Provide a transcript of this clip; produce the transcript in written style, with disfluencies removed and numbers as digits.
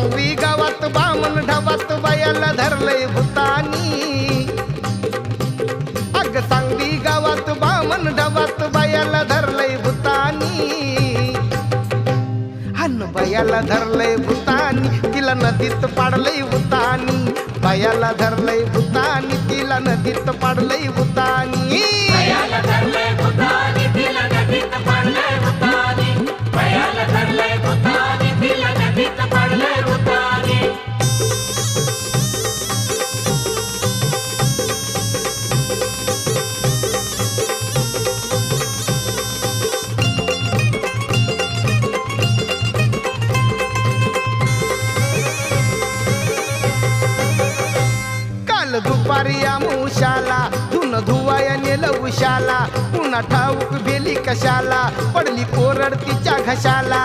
सांगवी गावात बामण ढाबात बायाला धरलंय भूतानी अग सांगवी गावात बामण ढाबात बायाला धरलंय भूतानी हन बायाला धरलंय भूतानी तिला नदीत पाडलंय भूतानी बायाला धरलंय भूतानी तिला नदीत पाडलंय भूतानी बायाला धरलंय भूतानी तिला नदीत पाडलंय भूतानी बायाला धरलंय भूतानी तिला नदीत पाडलंय भूतानी काल दुपारी आमुषाला धुन धुवाया नेलं उशाला पुन्हा ठाऊक भेली कशाला पडली कोरड तिच्या घशाला